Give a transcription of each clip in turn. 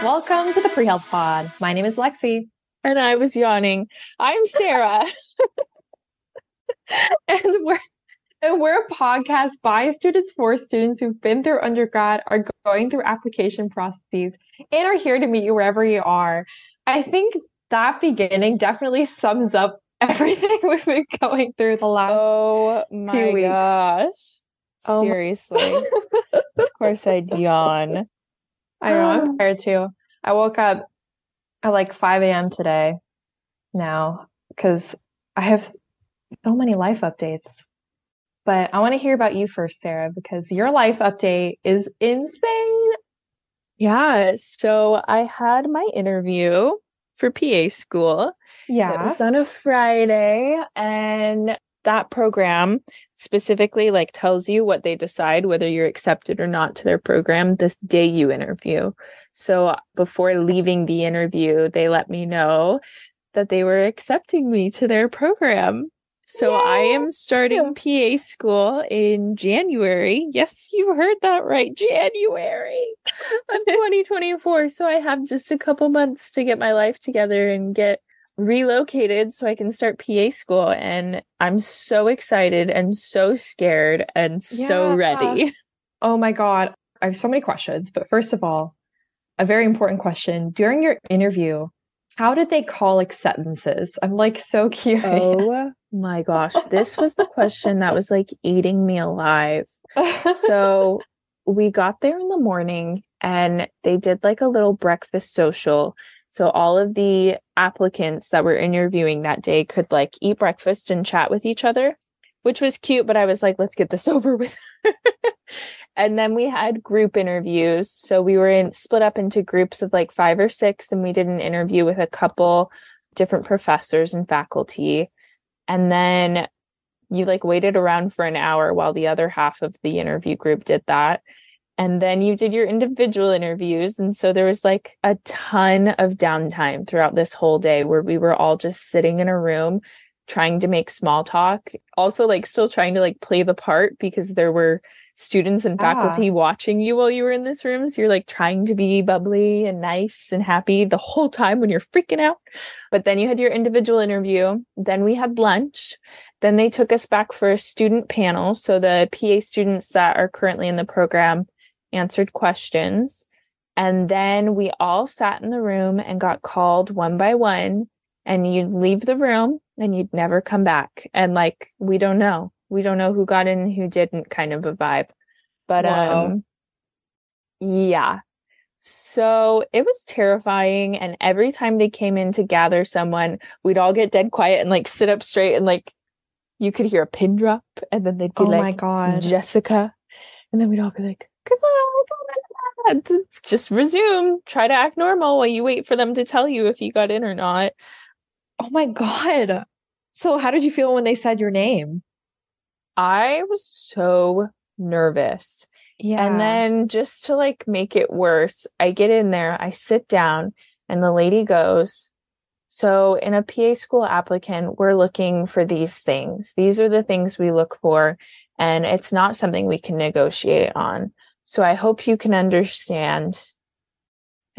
Welcome to the Pre-Health Pod. My name is Lexi. And I was yawning. I'm Sarah. and we're a podcast by students for students who've been through undergrad, are going through application processes, and are here to meet you wherever you are. I think that beginning definitely sums up everything we've been going through the last few weeks. Gosh. Seriously. Of course I'd yawn. I know, I'm tired too. I woke up at like 5 a.m. today now because I have so many life updates. But I want to hear about you first, Sarah, because your life update is insane. Yeah. So I had my interview for PA school. Yeah. It was on a Friday, and that program specifically tells you what they decide, whether you're accepted or not to their program this day you interview. So before leaving the interview, they let me know that they were accepting me to their program. So Yay! I am starting PA school in January. Yes, you heard that right. January of 2024. So I have just a couple months to get my life together and get relocated so I can start PA school. And I'm so excited and so scared and so ready. Oh my God. I have so many questions. But first of all, a very important question. During your interview, how did they call acceptances? I'm so curious. Oh my gosh. This was the question that was eating me alive. So we got there in the morning and they did a little breakfast social. So all of the applicants that were interviewing that day could eat breakfast and chat with each other, which was cute. But I was let's get this over with. And then we had group interviews. So we were split up into groups of 5 or 6, and we did an interview with a couple different professors and faculty. And then you waited around for an hour while the other half of the interview group did that. And then you did your individual interviews. And so there was a ton of downtime throughout this whole day where we were all just sitting in a room trying to make small talk. Also still trying to play the part because there were students and faculty watching you while you were in this room. So you're trying to be bubbly and nice and happy the whole time when you're freaking out. But then you had your individual interview. Then we had lunch. Then they took us back for a student panel. So the PA students that are currently in the program answered questions. And then we all sat in the room and got called one by one. And you'd leave the room and you'd never come back. And we don't know. We don't know who got in and who didn't, kind of a vibe. But yeah. So it was terrifying. And every time they came in to gather someone, we'd all get dead quiet and sit up straight, and you could hear a pin drop, and then they'd be my God, Jessica. And then we'd all be just resume, try to act normal while you wait for them to tell you if you got in or not. Oh my God. So how did you feel when they said your name? I was so nervous. Yeah. And then just to make it worse, I get in there, I sit down, and the lady goes, so in a PA school applicant, we're looking for these things. These are the things we look for, and it's not something we can negotiate on. So I hope you can understand.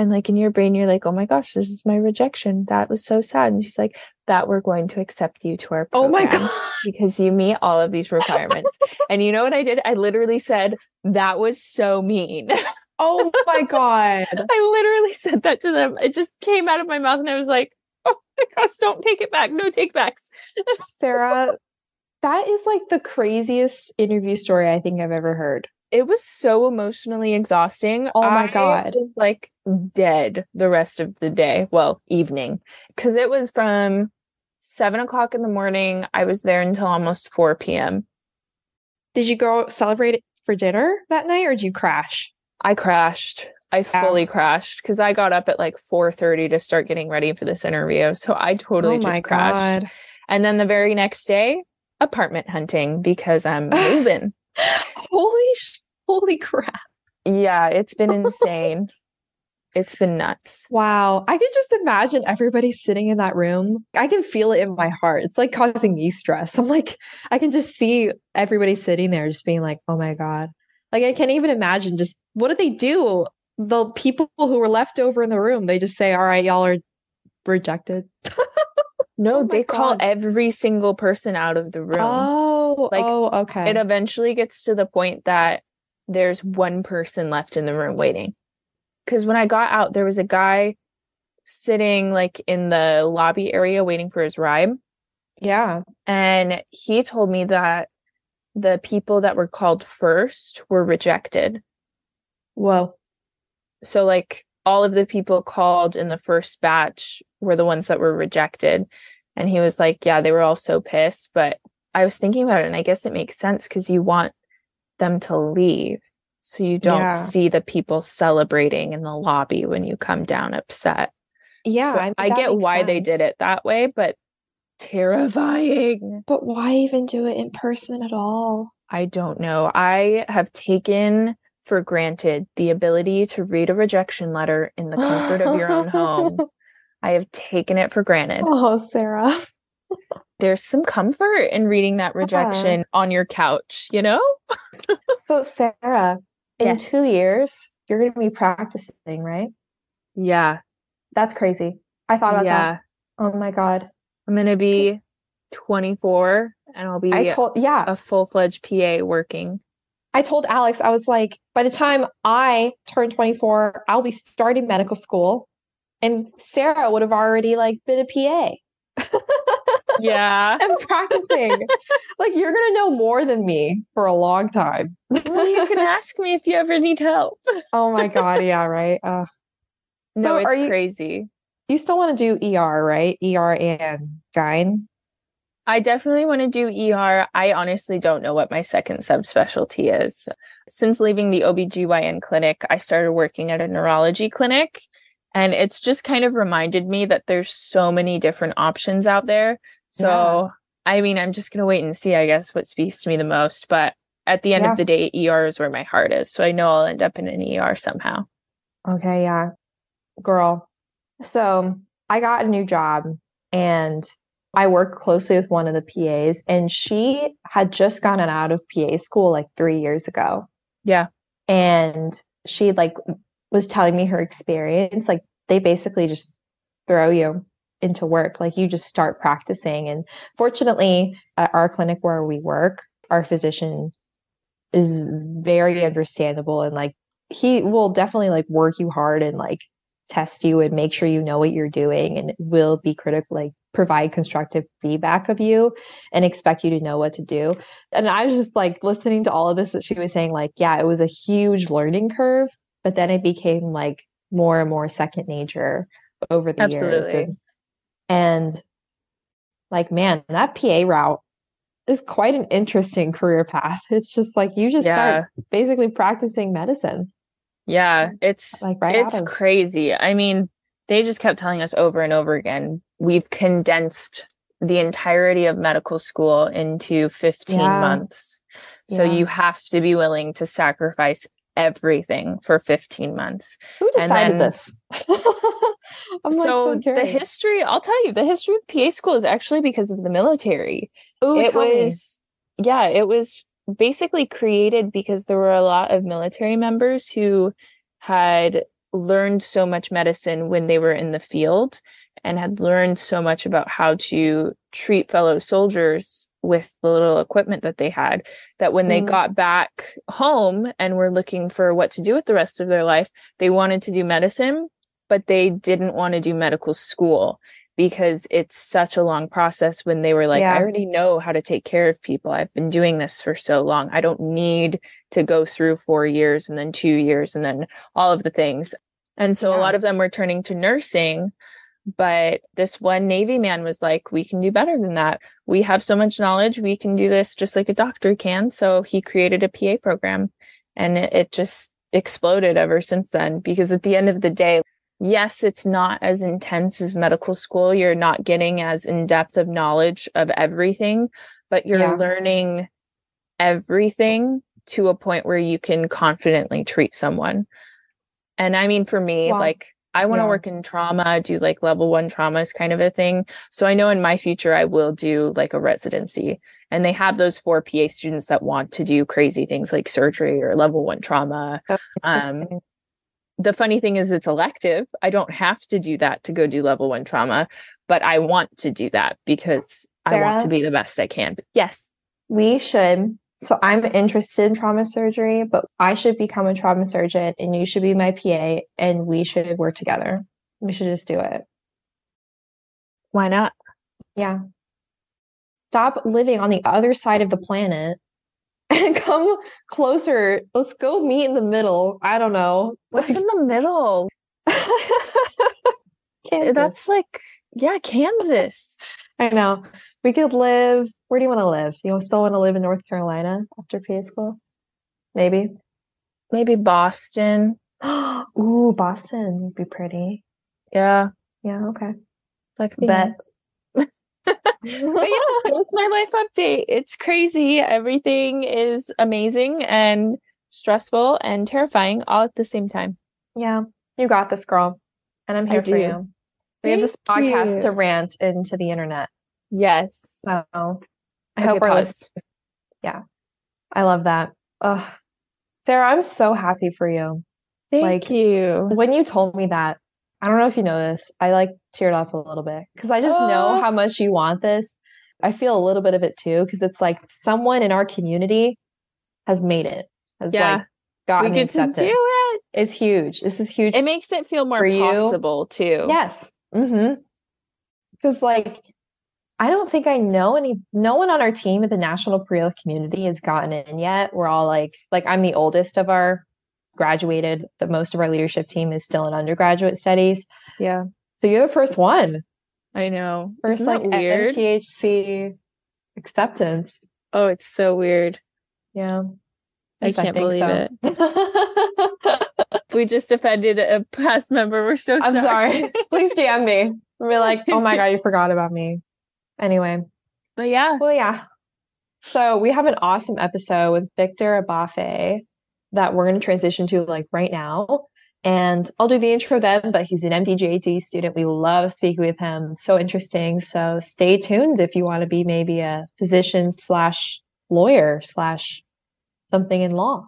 And in your brain, you're oh my gosh, this is my rejection. That was so sad. And she's that we're going to accept you to our program. Oh my God. Because you meet all of these requirements. And you know what I did? I literally said, that was so mean. Oh my God. I literally said that to them. It just came out of my mouth and I was oh my gosh, don't take it back. No take backs. Sarah, that is the craziest interview story I think I've ever heard. It was so emotionally exhausting. Oh my God. I was dead the rest of the day. Well, evening. Because it was from 7 o'clock in the morning. I was there until almost 4 p.m. Did you go celebrate it for dinner that night, or did you crash? I crashed. I fully crashed because I got up at 4:30 to start getting ready for this interview. So I totally just crashed. God. And then the very next day, apartment hunting because I'm moving. Holy crap. Yeah, it's been insane. It's been nuts. Wow. I can just imagine everybody sitting in that room. I can feel it in my heart. It's like causing me stress. I'm like, I can just see everybody sitting there just being like, oh my God. Like, I can't even imagine just what did they do? The people who were left over in the room, they just say, all right, y'all are rejected. No, Oh my they call God. every single person out of the room. Oh, Like, oh, it okay. eventually gets to the point that there's one person left in the room waiting. Because when I got out, there was a guy sitting like in the lobby area waiting for his ride. Yeah. And he told me that the people that were called first were rejected. Whoa. So, like, all of the people called in the first batch were the ones that were rejected. And he was like, yeah, they were all so pissed. But I was thinking about it, and I guess it makes sense because you want them to leave so you don't Yeah. see the people celebrating in the lobby when you come down upset. Yeah. So I mean, I that get makes why they did sense. it that way, but terrifying. But why even do it in person at all? I don't know. I have taken for granted the ability to read a rejection letter in the comfort of your own home. I have taken it for granted. Oh, Sarah. There's some comfort in reading that Yeah. rejection on your couch, you know? So, Sarah, in Yes. 2 years, you're going to be practicing, right? Yeah. That's crazy. I thought about that. Yeah. Oh my God. I'm going to Can- be 24 and I'll be Yeah, a full-fledged PA working. I told Alex, I was like, by the time I turn 24, I'll be starting medical school, and Sarah would have already like been a PA Yeah. and practicing. Like, you're gonna know more than me for a long time. Well, you can ask me if you ever need help. Oh my God, yeah, right. No, So it's are crazy. you still want to do ER, right? ER and gyne? I definitely want to do ER. I honestly don't know what my second subspecialty is. Since leaving the OBGYN clinic, I started working at a neurology clinic, and it's just kind of reminded me that there's so many different options out there. Yeah, So, I mean, I'm just going to wait and see, I guess, what speaks to me the most. But at the end of yeah. the day, ER is where my heart is. So I know I'll end up in an ER somehow. Okay, yeah. Girl. So I got a new job and I work closely with one of the PAs, and she had just gotten out of PA school like 3 years ago. Yeah. And she like was telling me her experience. Like they basically just throw you into work. Like you just start practicing. And fortunately, at our clinic where we work, our physician is very understandable, and like he will definitely like work you hard and like test you and make sure you know what you're doing, and will be critical, like provide constructive feedback of you and expect you to know what to do. And I was just like listening to all of this that she was saying, like, yeah, it was a huge learning curve, but then it became like more and more second nature over the years. Absolutely. And like, man, that PA route is quite an interesting career path. It's just like you just start Yeah. basically practicing medicine, Yeah, it's like right out it's of. crazy. I mean, they just kept telling us over and over again, we've condensed the entirety of medical school into 15 Yeah, months. So yeah. you have to be willing to sacrifice everything for 15 months. Who And decided then this? I'm like so so the curious. history, I'll tell you, the history of PA school is actually because of the military. Ooh, It tell me. was, yeah, it was basically created because there were a lot of military members who had learned so much medicine when they were in the field and had learned so much about how to treat fellow soldiers with the little equipment that they had, that when they Mm, got back home and were looking for what to do with the rest of their life, they wanted to do medicine, but they didn't want to do medical school because it's such a long process. When they were like, I yeah, already know how to take care of people. I've been doing this for so long. I don't need to go through 4 years and then 2 years and then all of the things. And so a yeah. lot of them were turning to nursing. But this one Navy man was like, we can do better than that. We have so much knowledge. We can do this just like a doctor can. So he created a PA program, and it just exploded ever since then. Because at the end of the day, yes, it's not as intense as medical school. You're not getting as in depth of knowledge of everything, but you're Yeah. learning everything to a point where you can confidently treat someone. And I mean, for me, Well, like, I want to yeah. work in trauma, do like level one traumas kind of a thing. So I know in my future, I will do like a residency. And they have those for PA students that want to do crazy things like surgery or level one trauma. That's Um, interesting. the funny thing is, it's elective. I don't have to do that to go do level one trauma, but I want to do that because I want to Sarah, be the best I can. But yes. we should. So I'm interested in trauma surgery, but I should become a trauma surgeon and you should be my PA and we should work together. We should just do it. Why not? Yeah. Stop living on the other side of the planet and come closer. Let's go meet in the middle. I don't know. What's in the middle? Kansas. That's like, yeah, Kansas. I know. We could live. Where do you want to live? You still want to live in North Carolina after PA school? Maybe. Maybe Boston. Ooh, Boston would be pretty. Yeah, Yeah, okay. that could be Bet. nice. But that's my life update. It's crazy. Everything is amazing and stressful and terrifying all at the same time. Yeah, you got this, girl. And I'm I here for do. you. We have Thank this podcast to you. rant into the internet. Yes. So I Okay, hope our pause. listeners, yeah, I love that. Oh, Sarah, I'm so happy for you. Thank Like you. when you told me that, I don't know if you know this, I like teared up a little bit because I just know Oh, how much you want this. I feel a little bit of it too because it's like someone in our community has made it, has like yeah. We gotten the get to do acceptance. it. It's huge. This is huge It makes it feel more for you. possible too. Yes. Mm-hmm. Because like I don't think I know no one on our team at the National Pre-Health community has gotten in yet. We're all like I'm the oldest of our graduated, the most of our leadership team is still in undergraduate studies. Yeah, So you're the first one, I know. first Isn't that like weird? NPHC acceptance. Oh, it's so weird. Yeah, at I least I can't think believe so. it. If we just offended a past member, we're so I'm sorry. sorry. Please DM me. And be like, oh my God, you forgot about me. Anyway, But yeah, well, yeah. So we have an awesome episode with Victor Agbafe that we're going to transition to like right now. And I'll do the intro then, but he's an MDJD student. We love speaking with him. So interesting. So stay tuned if you want to be maybe a physician slash lawyer slash something in law.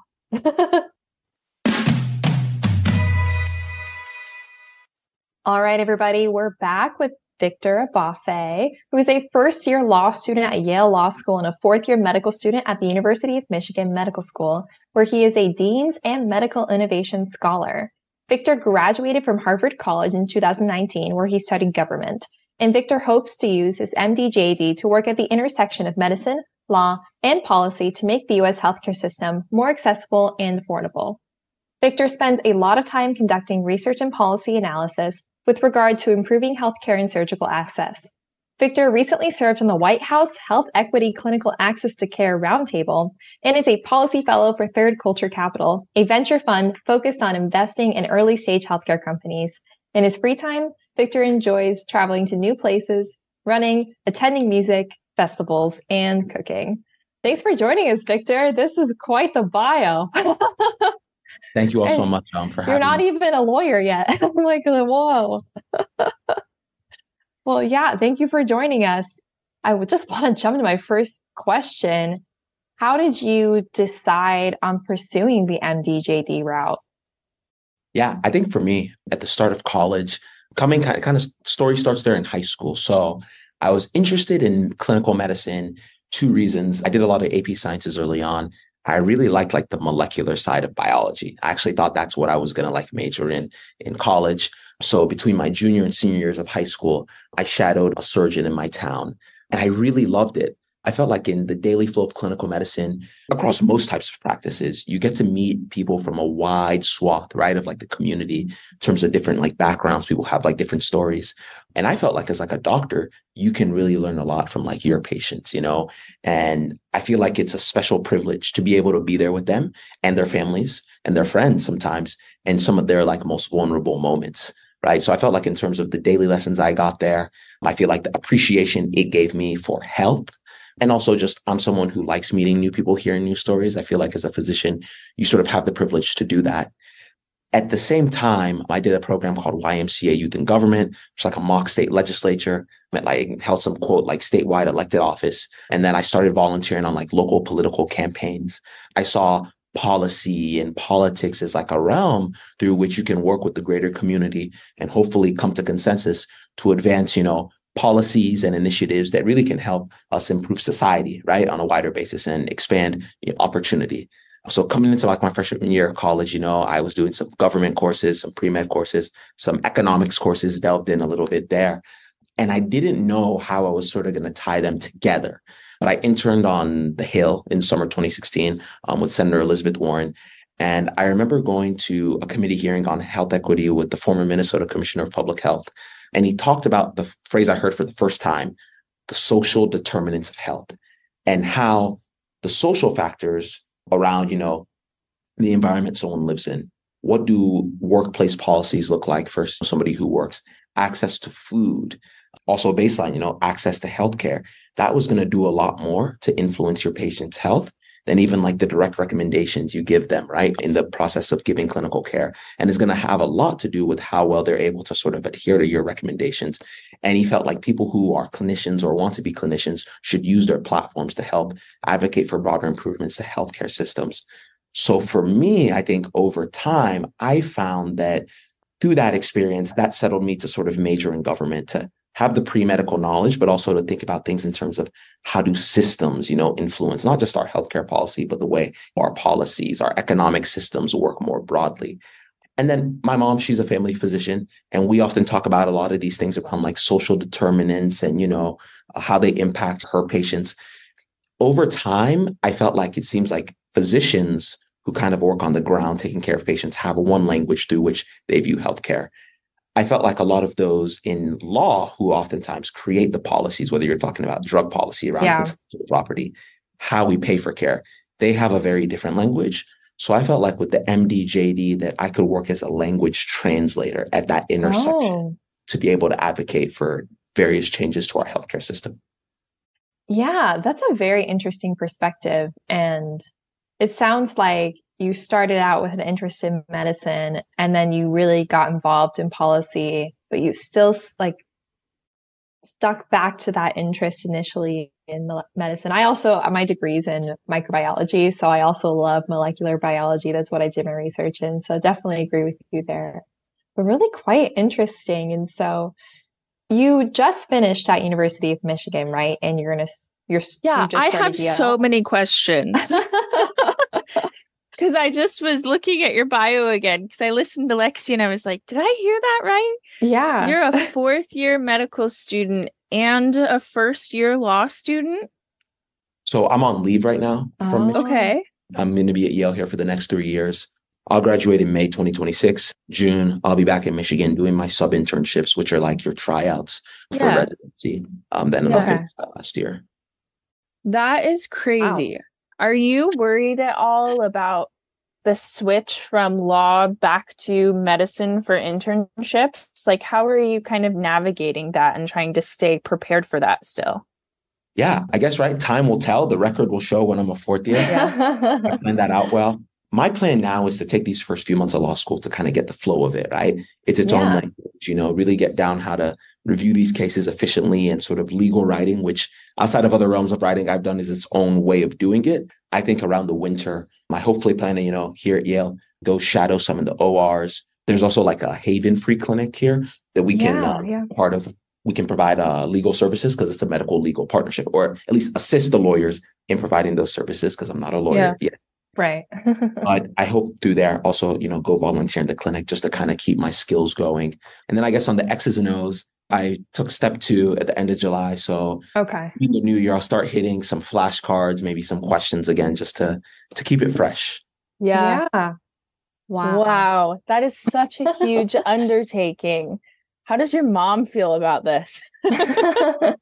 All right, everybody, we're back with Victor Agbafe, who is a first-year law student at Yale Law School and a fourth-year medical student at the University of Michigan Medical School, where he is a Dean's and Medical Innovation Scholar. Victor graduated from Harvard College in 2019, where he studied government, and Victor hopes to use his MD/JD to work at the intersection of medicine, law, and policy to make the U.S. healthcare system more accessible and affordable. Victor spends a lot of time conducting research and policy analysis with regard to improving healthcare and surgical access. Victor recently served on the White House Health Equity Clinical Access to Care Roundtable and is a policy fellow for Third Culture Capital, a venture fund focused on investing in early stage healthcare companies. In his free time, Victor enjoys traveling to new places, running, attending music, festivals, and cooking. Thanks for joining us, Victor. This is quite the bio. Thank you all so And much for you're having not me. even a lawyer yet. I'm like, whoa. Well, yeah, thank you for joining us. I would just want to jump into my first question. How did you decide on pursuing the MD/JD route? Yeah, I think for me, at the start of college, coming kind of story starts there in high school. So I was interested in clinical medicine. Two reasons. I did a lot of AP sciences early on. I really liked like the molecular side of biology. I actually thought that's what I was going to like major in college. So between my junior and senior years of high school, I shadowed a surgeon in my town and I really loved it. I felt like in the daily flow of clinical medicine across most types of practices, you get to meet people from a wide swath, right, of like the community in terms of different like backgrounds. People have like different stories. And I felt like as like a doctor, you can really learn a lot from like your patients, you know, and I feel like it's a special privilege to be able to be there with them and their families and their friends sometimes and some of their like most vulnerable moments. Right. So I felt like in terms of the daily lessons I got there, I feel like the appreciation it gave me for health. And also just I'm someone who likes meeting new people, hearing new stories. I feel like as a physician, you sort of have the privilege to do that. At the same time, I did a program called YMCA Youth in Government, which is like a mock state legislature. Like held some quote like statewide elected office. And then I started volunteering on like local political campaigns. I saw policy and politics as like a realm through which you can work with the greater community and hopefully come to consensus to advance, policies and initiatives that really can help us improve society, right, on a wider basis and expand opportunity. So coming into like my freshman year of college, I was doing some government courses, some pre-med courses, some economics courses, delved in a little bit there. And I didn't know how I was sort of going to tie them together. But I interned on the Hill in summer 2016 with Senator Elizabeth Warren. And I remember going to a committee hearing on health equity with the former Minnesota Commissioner of Public Health. And he talked about the phrase I heard for the first time, the social determinants of health, and how the social factors around, the environment someone lives in. What do workplace policies look like for somebody who works? Access to food, also baseline, access to healthcare. That was going to do a lot more to influence your patient's health than even like the direct recommendations you give them, right, in the process of giving clinical care. And it's going to have a lot to do with how well they're able to sort of adhere to your recommendations. And he felt like people who are clinicians or want to be clinicians should use their platforms to help advocate for broader improvements to healthcare systems. So for me, I think over time, I found that through that experience, that settled me to sort of major in government, to have the pre-medical knowledge, but also to think about things in terms of how do systems, influence not just our healthcare policy, but the way our policies, our economic systems work more broadly. And then my mom, she's a family physician, and we often talk about a lot of these things around like social determinants and, how they impact her patients. Over time, I felt like it seems like physicians who kind of work on the ground taking care of patients have one language through which they view healthcare. I felt like a lot of those in law who oftentimes create the policies, whether you're talking about drug policy around intellectual property, how we pay for care, they have a very different language. So I felt like with the MD-JD that I could work as a language translator at that intersection to be able to advocate for various changes to our healthcare system. Yeah, that's a very interesting perspective. And it sounds like you started out with an interest in medicine and then you really got involved in policy, but you still stuck back to that interest initially in medicine. My degree's in microbiology, so I also love molecular biology. That's what I did my research in. So definitely agree with you there, but really quite interesting. And so you just finished at University of Michigan, right? And you just I have Yale. So many questions. Because I just was looking at your bio again, because I listened to Lexi and I was like, did I hear that right? Yeah. You're a fourth year medical student and a first year law student? So I'm on leave right now from Michigan. Okay. I'm going to be at Yale here for the next 3 years. I'll graduate in May 2026. June, I'll be back in Michigan doing my sub-internships, which are like your tryouts for residency. Then I'll finish that last year. That is crazy. Wow. Are you worried at all about the switch from law back to medicine for internships? Like, how are you kind of navigating that and trying to stay prepared for that still? Yeah, I guess, right. Time will tell. The record will show when I'm a fourth year. I planned that out well. My plan now is to take these first few months of law school to kind of get the flow of it, right? It's its own language, really get down how to review these cases efficiently and sort of legal writing, which outside of other realms of writing I've done is its own way of doing it. I think around the winter, I hopefully plan to, here at Yale, go shadow some of the ORs. There's also like a Haven free clinic here that we can part of. We can provide legal services because it's a medical legal partnership, or at least assist the lawyers in providing those services because I'm not a lawyer yet. Right. But I hope through there also, go volunteer in the clinic just to kind of keep my skills going. And then I guess on the X's and O's, I took step 2 at the end of July. So in the new year, I'll start hitting some flashcards, maybe some questions again, just to keep it fresh. Yeah. Wow. That is such a huge undertaking. How does your mom feel about this? It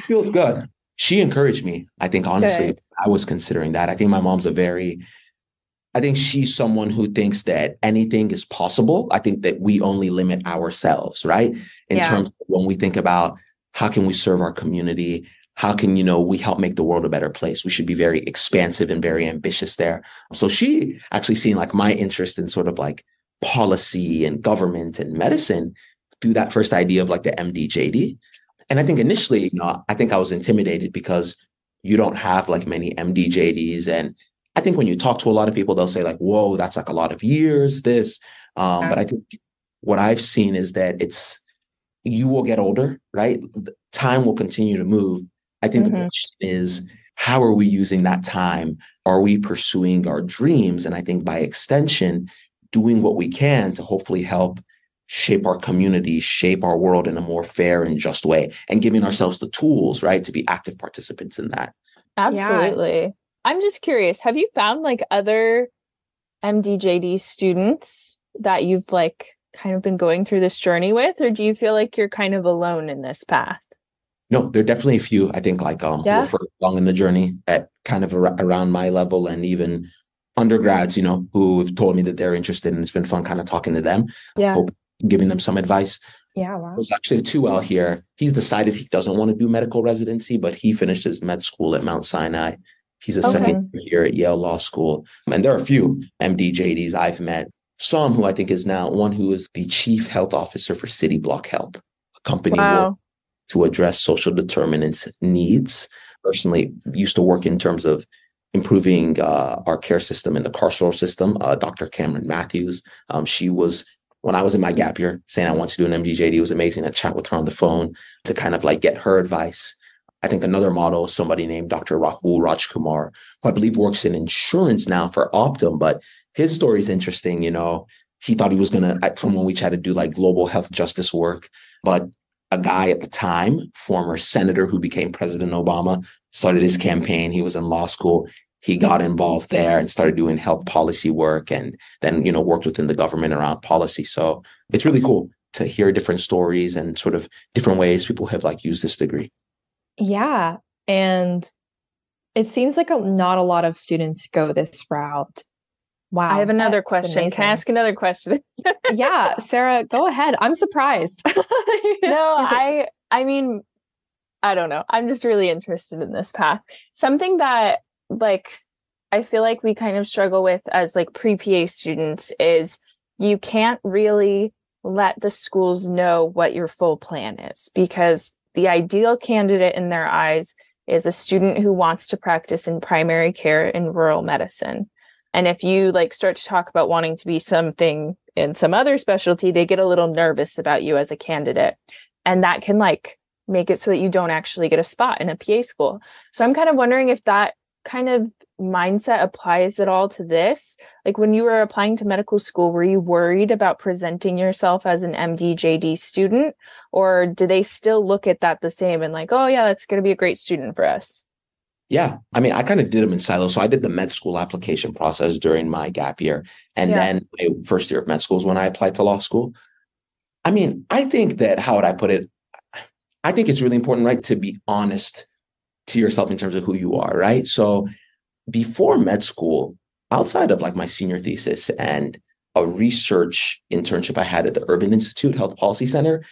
feels good. She encouraged me. I think, honestly, I was considering that. I think my mom's I think she's someone who thinks that anything is possible. I think that we only limit ourselves, right? In terms of when we think about how can we serve our community? How can, we help make the world a better place? We should be very expansive and very ambitious there. So she actually seen like my interest in sort of like policy and government and medicine through that first idea of like the MD-JD. And I think initially, I think I was intimidated because you don't have like many MD-JDs. And I think when you talk to a lot of people, they'll say like, whoa, that's like a lot of years, this. But I think what I've seen is that you will get older, right? Time will continue to move. I think the question is, how are we using that time? Are we pursuing our dreams? And I think by extension, doing what we can to hopefully help shape our community, shape our world in a more fair and just way, and giving ourselves the tools, right, to be active participants in that. Absolutely. Yeah. I'm just curious, have you found like other MD-JD students that you've like kind of been going through this journey with, or do you feel like you're kind of alone in this path? No, there are definitely a few, I think, like who are further along in the journey at kind of around my level, and even undergrads, who have told me that they're interested, and it's been fun kind of talking to them. Yeah. Hope giving them some advice. Yeah, wow. There's actually Tuel here. He's decided he doesn't want to do medical residency, but he finished his med school at Mount Sinai. He's a second year at Yale Law School. And there are a few MD-JDs I've met. Some who I think is now one who is the chief health officer for City Block Health, a company to address social determinants needs. Personally, used to work in terms of improving our care system and the carceral system. Dr. Cameron Matthews, she was, when I was in my gap year, saying I want to do an MD-JD, it was amazing to chat with her on the phone to kind of like get her advice. I think another model is somebody named Dr. Rahul Rajkumar, who I believe works in insurance now for Optum, but his story is interesting. He thought he was going to, from when we chatted, do like global health justice work, but a guy at the time, former senator who became President Obama, started his campaign. He was in law school. He got involved there and started doing health policy work, and then, worked within the government around policy. So it's really cool to hear different stories and sort of different ways people have like used this degree. Yeah. And it seems like not a lot of students go this route. Wow. I have another question. Can I ask another question? Yeah, Sarah, go ahead. I'm surprised. No, I mean, I don't know. I'm just really interested in this path. Something that like I feel like we kind of struggle with as like pre-PA students is you can't really let the schools know what your full plan is, because the ideal candidate in their eyes is a student who wants to practice in primary care in rural medicine. And if you like start to talk about wanting to be something in some other specialty, they get a little nervous about you as a candidate. And that can like make it so that you don't actually get a spot in a PA school. So I'm kind of wondering if that kind of mindset applies at all to this. Like when you were applying to medical school, were you worried about presenting yourself as an MD-JD student? Or do they still look at that the same and like, oh yeah, that's going to be a great student for us? Yeah. I mean, I kind of did them in silos. So I did the med school application process during my gap year. And then my first year of med school is when I applied to law school. I mean, I think that, how would I put it? I think it's really important, right, to be honest to yourself in terms of who you are, right? So before med school, outside of like my senior thesis and a research internship I had at the Urban Institute Health Policy Center,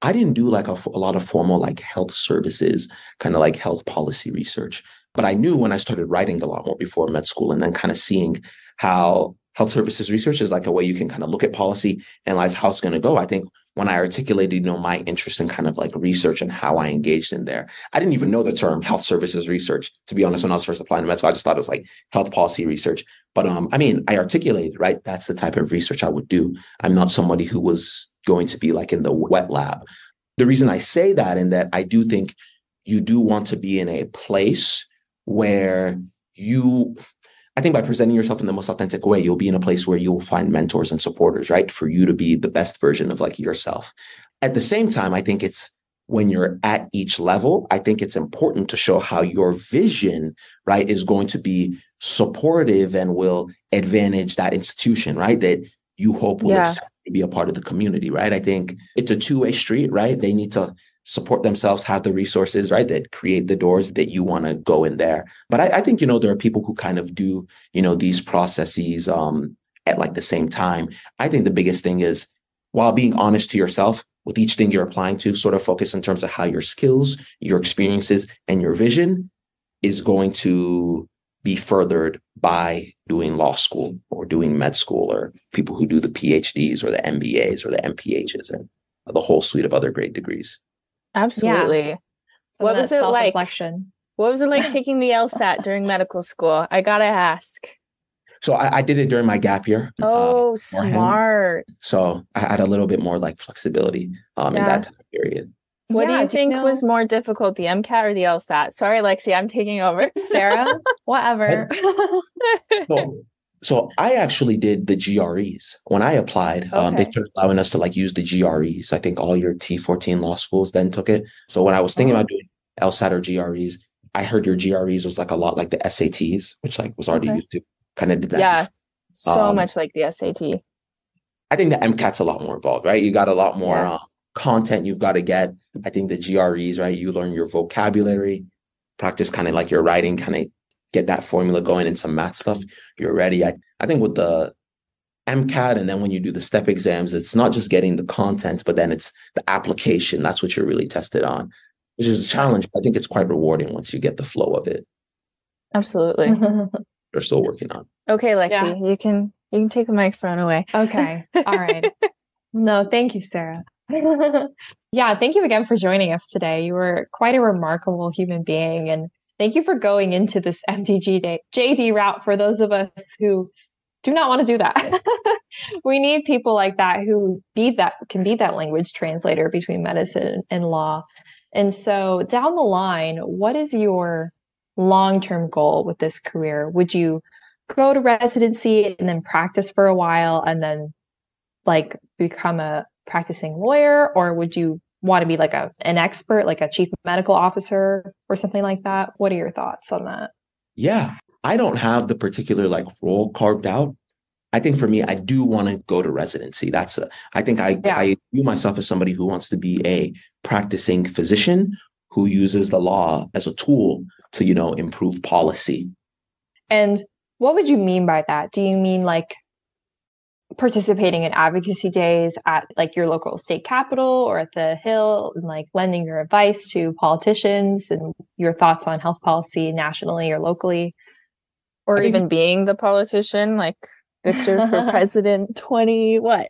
I didn't do like a lot of formal like health services, kind of like health policy research. But I knew when I started writing a lot more before med school, and then kind of seeing how health services research is like a way you can kind of look at policy, analyze how it's going to go. I think when I articulated, my interest in kind of like research and how I engaged in there, I didn't even know the term health services research, to be honest, when I was first applying to med school. I just thought it was like health policy research. But I mean, I articulated, right? That's the type of research I would do. I'm not somebody who was going to be like in the wet lab. The reason I say that, and that I do think you do want to be in a place where I think by presenting yourself in the most authentic way, you'll be in a place where you'll find mentors and supporters, right? For you to be the best version of like yourself. At the same time, I think it's when you're at each level, I think it's important to show how your vision, right, is going to be supportive and will advantage that institution, right? That you hope will accept to be a part of the community, right? I think it's a two-way street, right? They need to support themselves, have the resources, right, that create the doors that you want to go in there. But I think, there are people who kind of do, these processes at like the same time. I think the biggest thing is, while being honest to yourself with each thing you're applying to, sort of focus in terms of how your skills, your experiences, and your vision is going to be furthered by doing law school or doing med school, or people who do the PhDs or the MBAs or the MPHs and the whole suite of other great degrees. Absolutely. Some of What was that it like? self-reflection. What was it like taking the LSAT during medical school? I gotta ask. So I did it during my gap year. Oh, beforehand. smart. So I had a little bit more like flexibility in that time period. What do you think was more difficult, the MCAT or the LSAT? Sorry, Lexi, I'm taking over. Sarah, whatever. So I actually did the GREs when I applied. They started allowing us to like use the GREs. I think all your T14 law schools then took it. So when I was thinking about doing LSAT or GREs, I heard your GREs was like a lot like the SATs, which like was already used to. Kind of did that. Yeah, so much like the SAT. I think the MCAT's a lot more involved, right? You got a lot more content you've got to get. I think the GREs, right? You learn your vocabulary, practice kind of like your writing, kind of get that formula going and some math stuff. You're ready. I think with the MCAT, and then when you do the step exams, it's not just getting the content, but then it's the application. That's what you're really tested on, which is a challenge. But I think it's quite rewarding once you get the flow of it. Absolutely. They're still working on. Okay, Lexi, you can take the microphone away. Okay. All right. No, thank you, Sarah. Yeah, thank you again for joining us today. You were quite a remarkable human being, and thank you for going into this JD route for those of us who do not want to do that. We need people like that who can be that language translator between medicine and law. And so down the line, what is your long-term goal with this career? Would you go to residency and then practice for a while and then like become a practicing lawyer, or would you want to be like an expert, like a chief medical officer or something like that? What are your thoughts on that? Yeah, I don't have the particular like role carved out. I think for me, I do want to go to residency. I think I view myself as somebody who wants to be a practicing physician who uses the law as a tool to, improve policy. And what would you mean by that? Do you mean like participating in advocacy days at like your local state capitol or at the Hill, and like lending your advice to politicians and your thoughts on health policy nationally or locally? Or even being the politician, like Victor for president 20, what?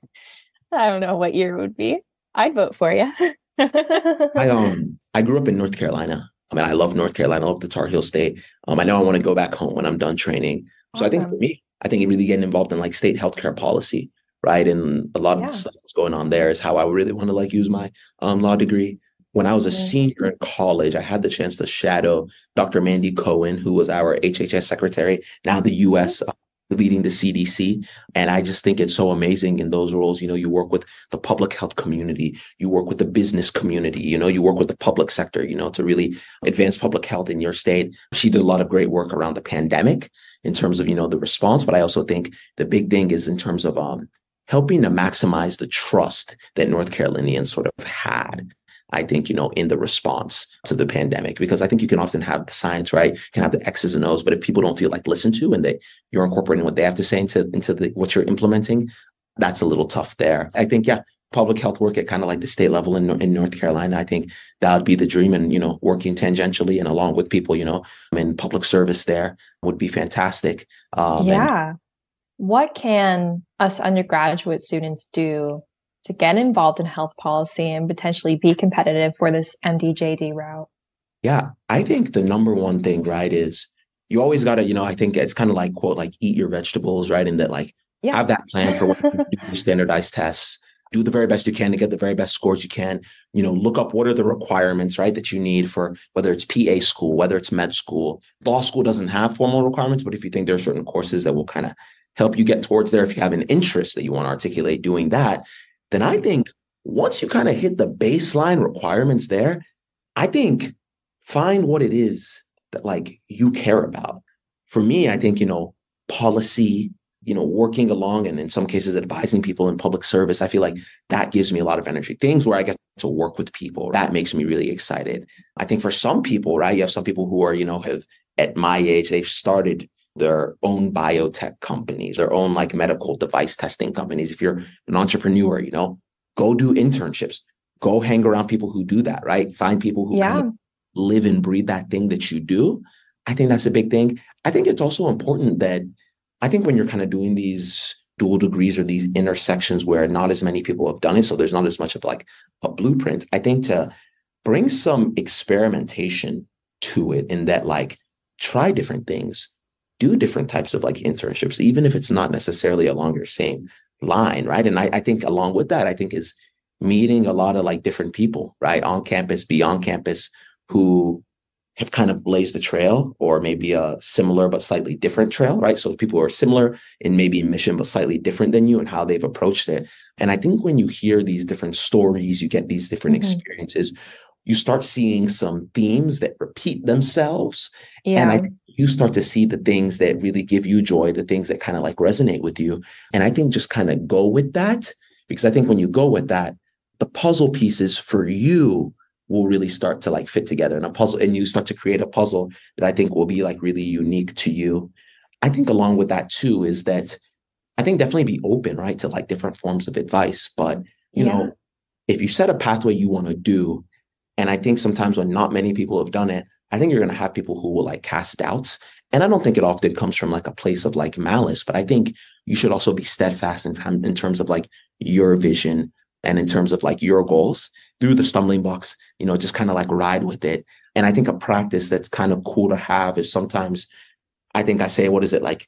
I don't know what year it would be. I'd vote for you. I grew up in North Carolina. I mean, I love North Carolina. I love the Tar Heel State. I know I want to go back home when I'm done training. So I think for me, really getting involved in like state healthcare policy, right? And a lot of the stuff that's going on there is how I really want to like use my law degree. When I was a senior in college, I had the chance to shadow Dr. Mandy Cohen, who was our HHS secretary, now the U.S. Leading the CDC. And I just think it's so amazing in those roles. You work with the public health community, you work with the business community, you work with the public sector, to really advance public health in your state. She did a lot of great work around the pandemic in terms of, the response. But I also think the big thing is in terms of helping to maximize the trust that North Carolinians sort of had, I think, in the response to the pandemic, because I think you can often have the science, right? You can have the X's and O's, but if people don't feel like listened to and you're incorporating what they have to say into what you're implementing, that's a little tough there. I think, public health work at kind of like the state level in North Carolina, I think that would be the dream. And, working tangentially and along with people, in public service there would be fantastic. What can us undergraduate students do to get involved in health policy and potentially be competitive for this MD-JD route? Yeah, I think the number one thing, right, is you always got to, I think it's kind of like, quote, like eat your vegetables, right? And that like have that plan for when you do standardized tests, do the very best you can to get the very best scores you can, look up what are the requirements, right, that you need for whether it's PA school, whether it's med school. Law school doesn't have formal requirements, but if you think there are certain courses that will kind of help you get towards there, if you have an interest that you want to articulate doing that, then I think once you kind of hit the baseline requirements there, I think find what it is that like you care about. For me, I think, policy, working along and in some cases advising people in public service, I feel like that gives me a lot of energy. Things where I get to work with people, that makes me really excited. I think for some people, right, you have some people who are, have at my age, they've started their own biotech companies, their own like medical device testing companies. If you're an entrepreneur, go do internships, go hang around people who do that, right? Find people who kind of live and breathe that thing that you do. I think that's a big thing. I think it's also important that I think when you're kind of doing these dual degrees or these intersections where not as many people have done it, so there's not as much of like a blueprint, I think to bring some experimentation to it in that like try different things, do different types of like internships, even if it's not necessarily along your same line, right? And I think along with that, I think is meeting a lot of like different people, right? On campus, beyond campus, who have kind of blazed the trail or maybe a similar but slightly different trail, right? So people who are similar in maybe mission but slightly different than you and how they've approached it. And I think when you hear these different stories, you get these different experiences, you start seeing some themes that repeat themselves. And I Yeah. think you start to see the things that really give you joy, the things that kind of like resonate with you. And I think just kind of go with that, because I think when you go with that, the puzzle pieces for you will really start to like fit together in a puzzle, and you start to create a puzzle that I think will be like really unique to you. I think along with that too is that I think definitely be open, right, to like different forms of advice. But, you Yeah. know, if you set a pathway you want to do, and I think sometimes when not many people have done it, I think you're going to have people who will like cast doubts. And I don't think it often comes from like a place of like malice, but I think you should also be steadfast in terms of like your vision and in terms of like your goals through the stumbling blocks, just kind of like ride with it. And I think a practice that's kind of cool to have is sometimes I think I say, what is it, like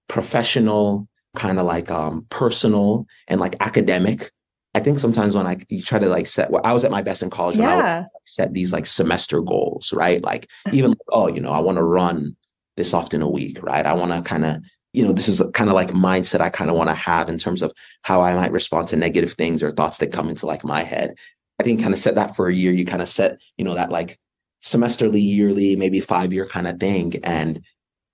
professional, kind of like personal and like academic. I think sometimes when you try to like set, well, I was at my best in college when I would Yeah. set these like semester goals, right? Like even, oh, I want to run this often a week, right? I want to kind of, this is kind of like mindset I kind of want to have in terms of how I might respond to negative things or thoughts that come into like my head. I think kind of set that for a year. You kind of set, that like semesterly, yearly, maybe 5-year kind of thing. And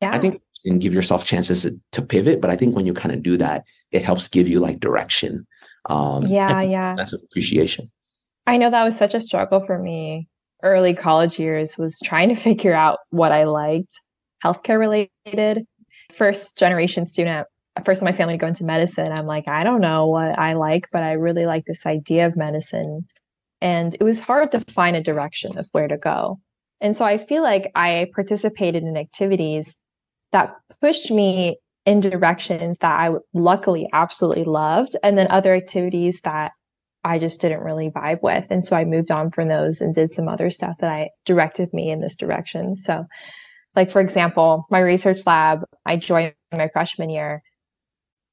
I Yeah. think and give yourself chances to pivot. But I think when you kind of do that, it helps give you like direction, Yeah. and a Yeah. sense of appreciation. I know that was such a struggle for me. Early college years was trying to figure out what I liked, healthcare related. First generation student, first in my family to go into medicine. I'm like, I don't know what I like, but I really like this idea of medicine. And it was hard to find a direction of where to go. And so I feel like I participated in activities that pushed me in directions that I luckily absolutely loved, and then other activities that I just didn't really vibe with. And so I moved on from those and did some other stuff that I directed me in this direction. So, like, for example, my research lab, I joined my freshman year.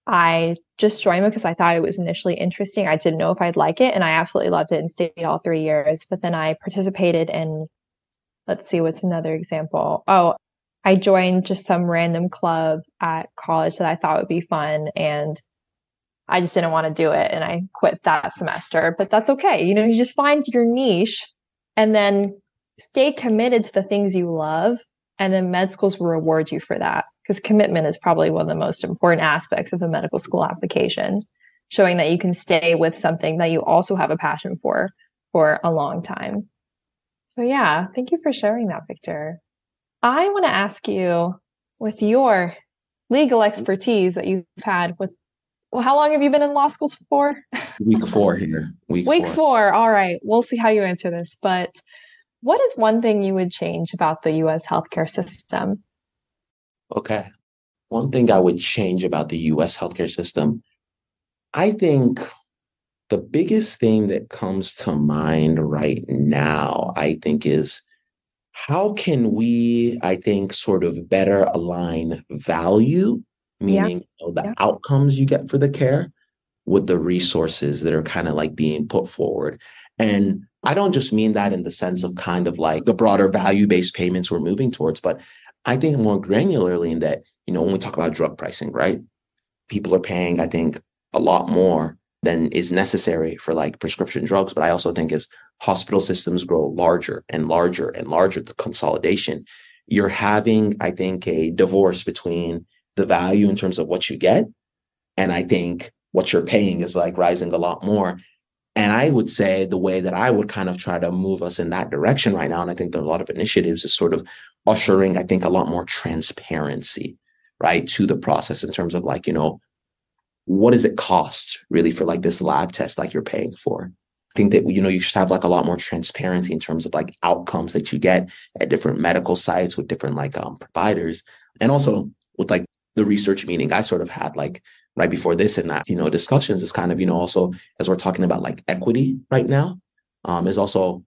I just joined because I thought it was initially interesting. I didn't know if I'd like it, and I absolutely loved it and stayed all 3 years. But then I participated in, let's see, what's another example? Oh, I joined just some random club at college that I thought would be fun, and I just didn't want to do it, and I quit that semester. But that's okay. You just find your niche and then stay committed to the things you love, and then med schools will reward you for that, because commitment is probably one of the most important aspects of a medical school application, showing that you can stay with something that you also have a passion for a long time. So yeah, thank you for sharing that, Victor. I want to ask you, with your legal expertise that you've had with, well, how long have you been in law schools for? Week 4 here. Week Week 4. 4. All right. We'll see how you answer this. But what is one thing you would change about the US healthcare system? Okay. One thing I would change about the US healthcare system, I think the biggest thing that comes to mind right now, I think, is how can we, I think, sort of better align value, Yeah. meaning the Yeah. outcomes you get for the care, with the resources that are kind of like being put forward. And I don't just mean that in the sense of kind of like the broader value-based payments we're moving towards, but I think more granularly in that, when we talk about drug pricing, right? People are paying, I think, a lot more than is necessary for like prescription drugs. But I also think as hospital systems grow larger and larger and larger, the consolidation, you're having, I think, a divorce between the value in terms of what you get. And I think what you're paying is like rising a lot more. And I would say the way that I would kind of try to move us in that direction right now, and I think there are a lot of initiatives, is sort of ushering, I think, a lot more transparency, right, to the process in terms of like, what does it cost really for like this lab test like you're paying for? think that, you should have like a lot more transparency in terms of like outcomes that you get at different medical sites with different like providers. And also with like the research meeting I sort of had like right before this and that, discussions is kind of, also as we're talking about like equity right now, is also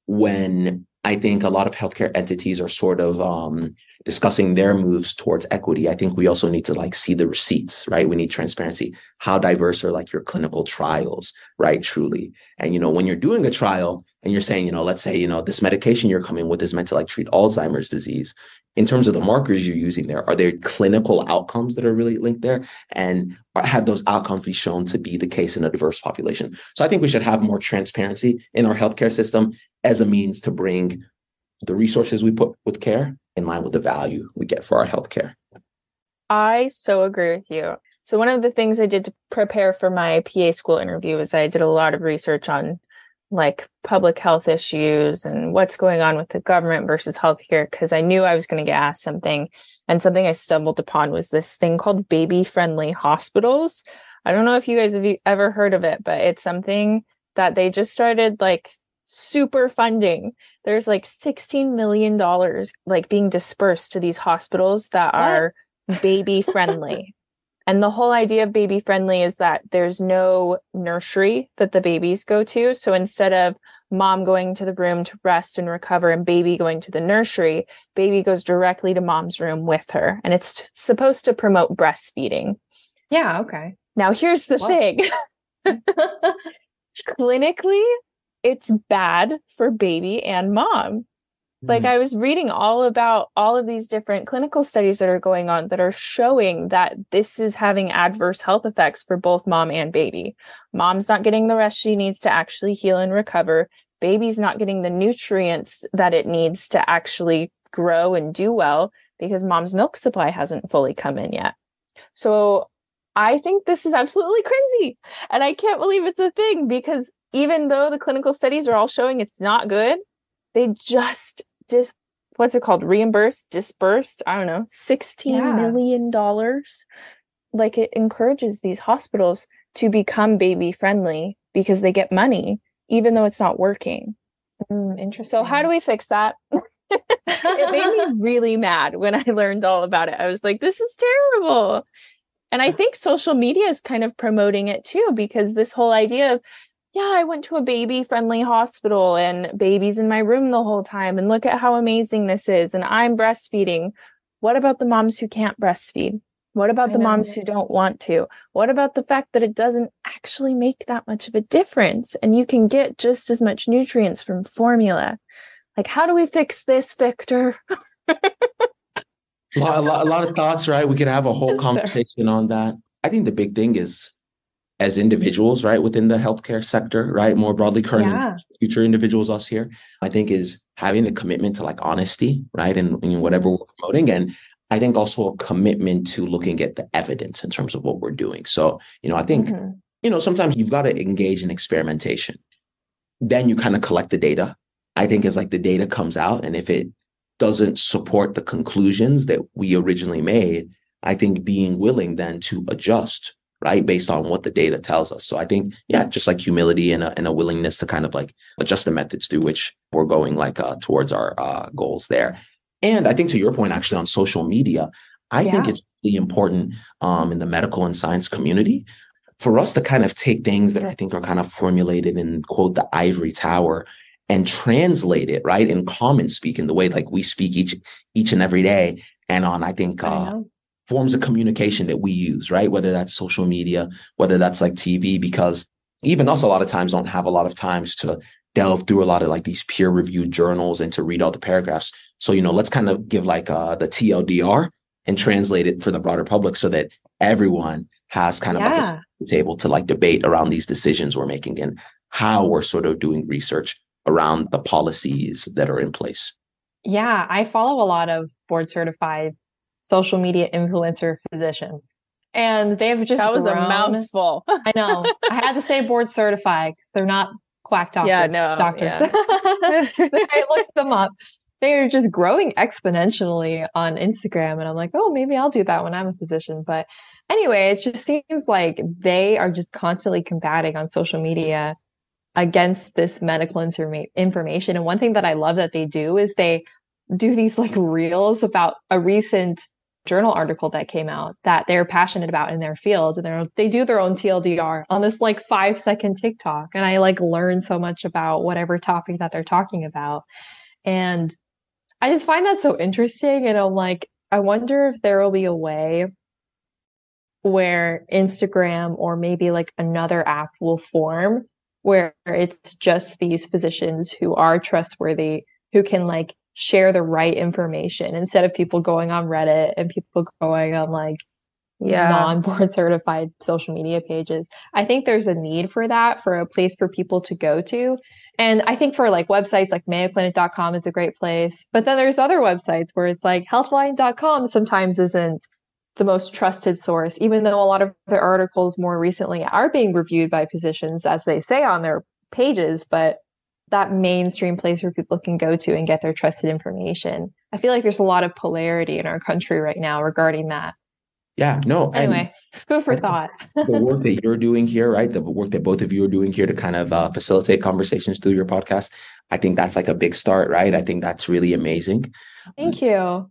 when I think a lot of healthcare entities are sort of discussing their moves towards equity. I think we also need to like see the receipts, right? We need transparency. How diverse are like your clinical trials, right? Truly. And, when you're doing a trial and you're saying, let's say, this medication you're coming with is meant to like treat Alzheimer's disease. In terms of the markers you're using there, are there clinical outcomes that are really linked there? And have those outcomes be shown to be the case in a diverse population? So I think we should have more transparency in our healthcare system as a means to bring the resources we put with care in line with the value we get for our healthcare. I so agree with you. So one of the things I did to prepare for my PA school interview was I did a lot of research on like public health issues and what's going on with the government versus healthcare, because I knew I was going to get asked something. And something I stumbled upon was this thing called baby-friendly hospitals. I don't know if you guys have ever heard of it, but it's something that they just started like super funding. There's like $16 million like being dispersed to these hospitals that are baby friendly. And the whole idea of baby friendly is that there's no nursery that the babies go to. So instead of mom going to the room to rest and recover and baby going to the nursery, baby goes directly to mom's room with her. And it's supposed to promote breastfeeding. Yeah, okay. Now here's the thing. Clinically, it's bad for baby and mom. Like I was reading all about all of these different clinical studies that are going on that are showing that this is having adverse health effects for both mom and baby. Mom's not getting the rest she needs to actually heal and recover. Baby's not getting the nutrients that it needs to actually grow and do well because mom's milk supply hasn't fully come in yet. So I think this is absolutely crazy. And I can't believe it's a thing because even though the clinical studies are all showing it's not good, they just what's it called? Dispersed, I don't know, $16 million. Like it encourages these hospitals to become baby friendly because they get money, even though it's not working. Interesting. So how do we fix that? It made me really mad when I learned all about it. I was like, this is terrible. And I think social media is kind of promoting it too, because this whole idea of, yeah, I went to a baby-friendly hospital and baby's in my room the whole time. And look at how amazing this is. And I'm breastfeeding. What about the moms who can't breastfeed? What about the moms who don't want to? What about the fact that it doesn't actually make that much of a difference? And you can get just as much nutrients from formula. Like, how do we fix this, Victor? A lot of thoughts, right? We could have a whole conversation on that. I think the big thing is, as individuals, right, within the healthcare sector, right, more broadly, current and future individuals, us here, I think is having a commitment to like honesty, right, and whatever we're promoting. And I think also a commitment to looking at the evidence in terms of what we're doing. So, I think, sometimes you've got to engage in experimentation. Then you kind of collect the data. I think as like the data comes out, and if it doesn't support the conclusions that we originally made, I think being willing then to adjust, right, based on what the data tells us. So I think, just like humility and a willingness to kind of like adjust the methods through which we're going like towards our goals there. And I think to your point, actually, on social media, I think it's really important in the medical and science community for us to kind of take things that I think are kind of formulated in, quote, the ivory tower and translate it, right, in common speak, in the way like we speak each and every day, and on, I think, forms of communication that we use, right? Whether that's social media, whether that's like TV, because even us a lot of times don't have a lot of times to delve through a lot of like these peer-reviewed journals and to read all the paragraphs. So, let's kind of give like the TLDR and translate it for the broader public so that everyone has kind of like a table to like debate around these decisions we're making and how we're sort of doing research around the policies that are in place. Yeah, I follow a lot of board certified social media influencer physicians, and they've just that was grown. A mouthful. I know. I had to say board certified because they're not quack doctors. Doctors. I looked them up. They're just growing exponentially on Instagram, and I'm like, oh, maybe I'll do that when I'm a physician. But anyway, it just seems like they are just constantly combating on social media against this medical information. And one thing that I love that they do is they do these like reels about a recent journal article that came out that they're passionate about in their field. And they do their own TLDR on this like 5-second TikTok. And I like learn so much about whatever topic that they're talking about. And I just find that so interesting. And I'm like, I wonder if there will be a way where Instagram or maybe like another app will form where it's just these physicians who are trustworthy, who can like share the right information instead of people going on Reddit and people going on like non-board certified social media pages. I think there's a need for that, for a place for people to go to. And I think for like websites like mayoclinic.com is a great place. But then there's other websites where it's like healthline.com sometimes isn't the most trusted source, even though a lot of their articles more recently are being reviewed by physicians, as they say on their pages, but that mainstream place where people can go to and get their trusted information. I feel like there's a lot of polarity in our country right now regarding that. Yeah, no. Anyway, food for thought. The work that you're doing here, right? The work that both of you are doing here to kind of facilitate conversations through your podcast. I think that's like a big start, right? I think that's really amazing. Thank you.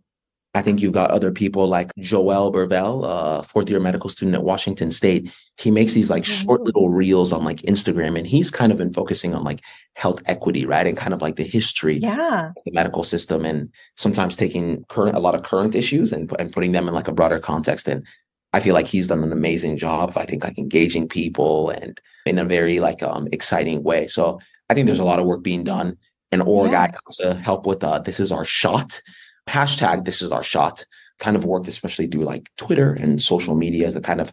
I think you've got other people like Joel Burvell, fourth-year medical student at Washington State. He makes these like short little reels on like Instagram, and he's kind of been focusing on like health equity, right? And kind of like the history of the medical system, and sometimes taking a lot of current issues and putting them in like a broader context. And I feel like he's done an amazing job, I think, like engaging people and in a very like exciting way. So I think there's a lot of work being done. And Org got to help with This Is Our Shot. Hashtag This Is Our Shot kind of worked, especially through like Twitter and social media, to kind of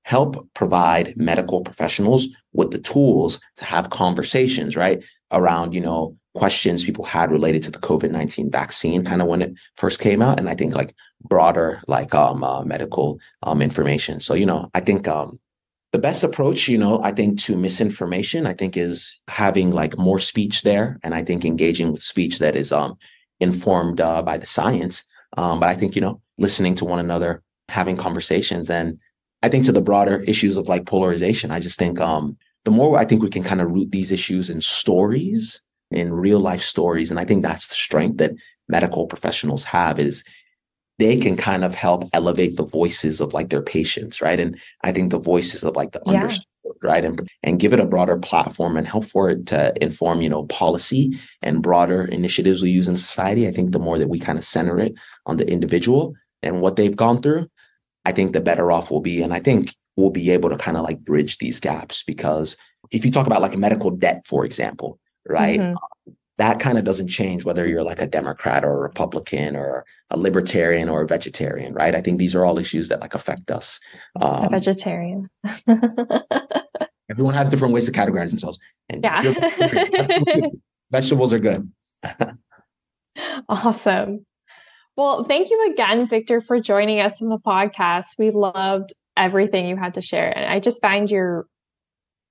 help provide medical professionals with the tools to have conversations, right, around, questions people had related to the COVID-19 vaccine kind of when it first came out. And I think like broader like medical information. So, I think the best approach, I think to misinformation, I think is having like more speech there. And I think engaging with speech that is informed by the science. But I think, listening to one another, having conversations. And I think to the broader issues of like polarization, I just think the more I think we can kind of root these issues in stories, in real life stories. And I think that's the strength that medical professionals have, is they can kind of help elevate the voices of like their patients, right? And I think the voices of like the understood, right? And give it a broader platform and help for it to inform, policy and broader initiatives we use in society. I think the more that we kind of center it on the individual and what they've gone through, I think the better off we'll be. And I think we'll be able to kind of like bridge these gaps, because if you talk about like a medical debt, for example, right? That kind of doesn't change whether you're like a Democrat or a Republican or a libertarian or a vegetarian, right? I think these are all issues that like affect us. A vegetarian. Everyone has different ways to categorize themselves. And vegetables are good. Awesome. Well, thank you again, Victor, for joining us on the podcast. We loved everything you had to share. And I just find your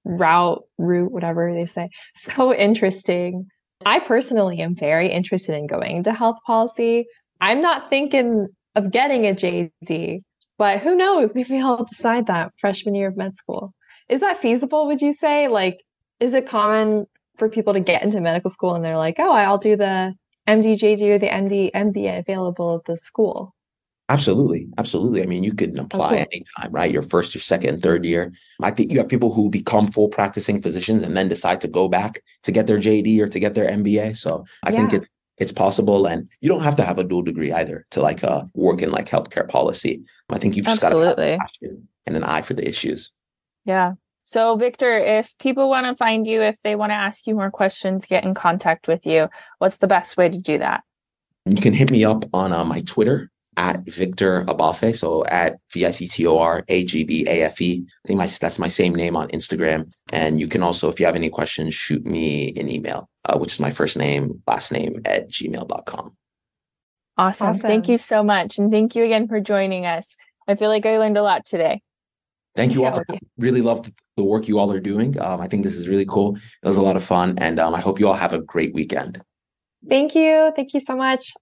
route, whatever they say, so interesting. I personally am very interested in going into health policy. I'm not thinking of getting a JD, but who knows? Maybe I'll decide that freshman year of med school. Is that feasible, would you say? Like, is it common for people to get into medical school and they're like, oh, I'll do the MD JD or the MD MBA available at the school? Absolutely. Absolutely. I mean, you could apply anytime, right? Your first, your second, third year. I think you have people who become full practicing physicians and then decide to go back to get their JD or to get their MBA. So I think it's possible. And you don't have to have a dual degree either to like work in like healthcare policy. I think you've just got to have a passion and an eye for the issues. Yeah. So Victor, if people want to find you, if they want to ask you more questions, get in contact with you, what's the best way to do that? You can hit me up on my Twitter at Victor Agbafe. So at VictorAgbafe. I think that's my same name on Instagram. And you can also, if you have any questions, shoot me an email, which is my first name, last name @gmail.com. Awesome. Thank you so much. And thank you again for joining us. I feel like I learned a lot today. Thank you all. Really loved the work you all are doing. I think this is really cool. It was a lot of fun. And I hope you all have a great weekend. Thank you. Thank you so much.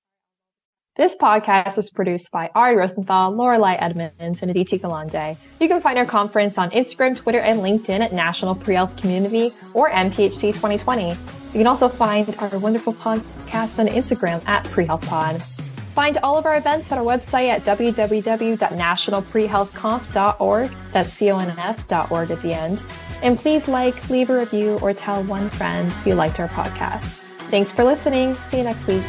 This podcast was produced by Ari Rosenthal, Lorelai Edmonds, and Aditi Galande. You can find our conference on Instagram, Twitter, and LinkedIn at National Pre-Health Community or MPHC 2020. You can also find our wonderful podcast on Instagram at PreHealthPod. Find all of our events at our website at www.nationalprehealthconf.org. That's conf.org at the end. And please leave a review, or tell one friend if you liked our podcast. Thanks for listening. See you next week.